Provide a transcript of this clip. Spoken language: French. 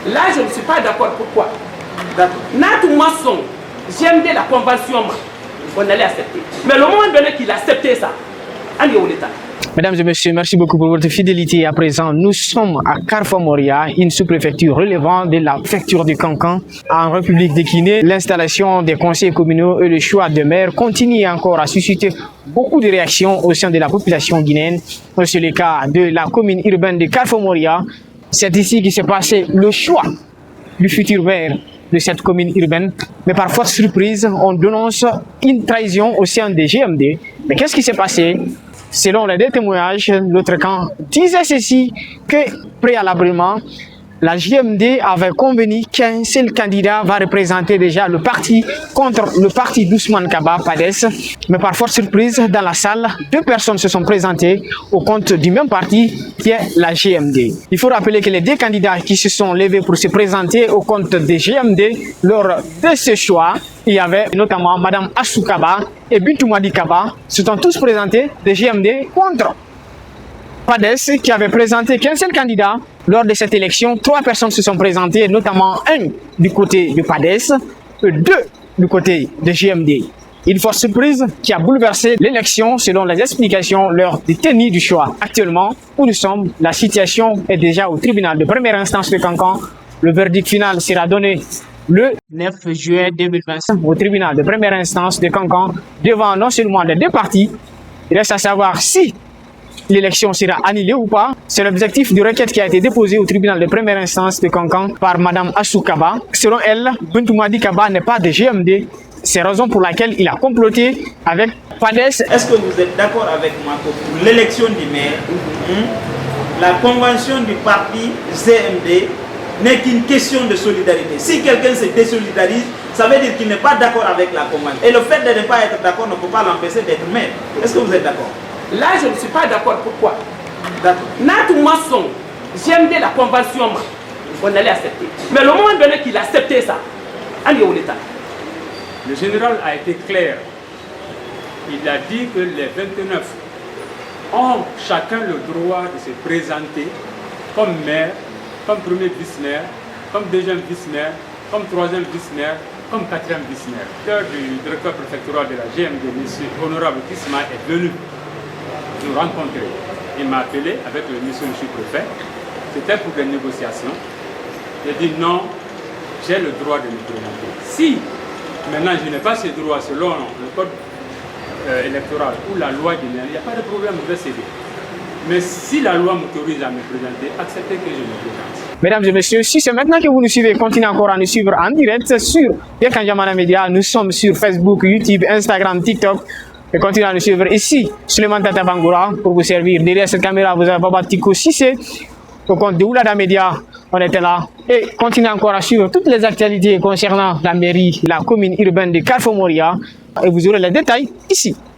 Là, je ne suis pas d'accord. Pourquoi? Notre maçon, j'aime bien la convention, on allait accepter. Mais le moment donné qu'il a accepté ça, on est où l'État? Mesdames et messieurs, merci beaucoup pour votre fidélité. À présent, nous sommes à Carrefour Moria, une sous-préfecture relevant de la préfecture du Kankan, en République de Guinée. L'installation des conseils communaux et le choix de maire continue encore à susciter beaucoup de réactions au sein de la population guinéenne. C'est le cas de la commune urbaine de Carrefour Moria. C'est ici qui s'est passé le choix du futur maire de cette commune urbaine. Mais par forte surprise, on dénonce une trahison au sein des GMD. Mais qu'est-ce qui s'est passé? Selon les deux témoignages, l'autre camp disait ceci, que préalablement, la GMD avait convenu qu'un seul candidat va représenter déjà le parti contre le parti d'Ousmane Kaba, PADES. Mais par forte surprise, dans la salle, deux personnes se sont présentées au compte du même parti qui est la GMD. Il faut rappeler que les deux candidats qui se sont levés pour se présenter au compte des GMD, lors de ce choix, il y avait notamment Mme Assou Kaba et Bintou Madi Kaba, se sont tous présentés des GMD contre PADES qui avait présenté qu'un seul candidat. Lors de cette élection, 3 personnes se sont présentées, notamment un du côté de PADES et 2 du côté de GMD. Une forte surprise qui a bouleversé l'élection selon les explications lors du tenue du choix. Actuellement, où nous sommes, la situation est déjà au tribunal de première instance de Kankan. Le verdict final sera donné le 9 juin 2025 au tribunal de première instance de Kankan devant non seulement les deux partis. Il reste à savoir si l'élection sera annulée ou pas. C'est l'objectif de requête qui a été déposée au tribunal de première instance de Kankan par Mme Assou Kaba. Selon elle, Bintou Madi Kaba n'est pas de GMD. C'est la raison pour laquelle il a comploté avec PADES. Est-ce que vous êtes d'accord avec moi que pour l'élection du maire, la convention du parti GMD n'est qu'une question de solidarité? Si quelqu'un se désolidarise, ça veut dire qu'il n'est pas d'accord avec la convention. Et le fait de ne pas être d'accord ne peut pas l'empêcher d'être maire. Est-ce que vous êtes d'accord? Là, je ne suis pas d'accord. Pourquoi? Notre maçon, j'aime bien la convention, on allait accepter. Mais le moment donné qu'il a accepté ça, on est où l'État? Le général a été clair. Il a dit que les 29 ont chacun le droit de se présenter comme maire, comme premier vice-maire, comme deuxième vice-maire, comme troisième vice-maire, comme quatrième vice-maire. Le directeur préfectoral de la GMD, M. Honorable Kisma, est venu nous rencontrer. Il m'a appelé avec le monsieur le sous-préfet. C'était pour des négociations. J'ai dit non, j'ai le droit de me présenter. Si maintenant je n'ai pas ce droit selon le code électoral ou la loi guinéenne, il n'y a pas de problème, je vais céder. Mais si la loi m'autorise à me présenter, acceptez que je me présente. Mesdames et messieurs, si c'est maintenant que vous nous suivez, continuez encore à nous suivre en direct sur Yakan Jamana Media. Nous sommes sur Facebook, YouTube, Instagram, TikTok. Et continuez à nous suivre ici, Suleiman Tata Bangoura, pour vous servir. Derrière cette caméra, vous avez Baba Tiko Sissé, au compte de Oulada Media, on était là. Et continuez encore à suivre toutes les actualités concernant la mairie, la commune urbaine de Carrefour Moria. Et vous aurez les détails ici.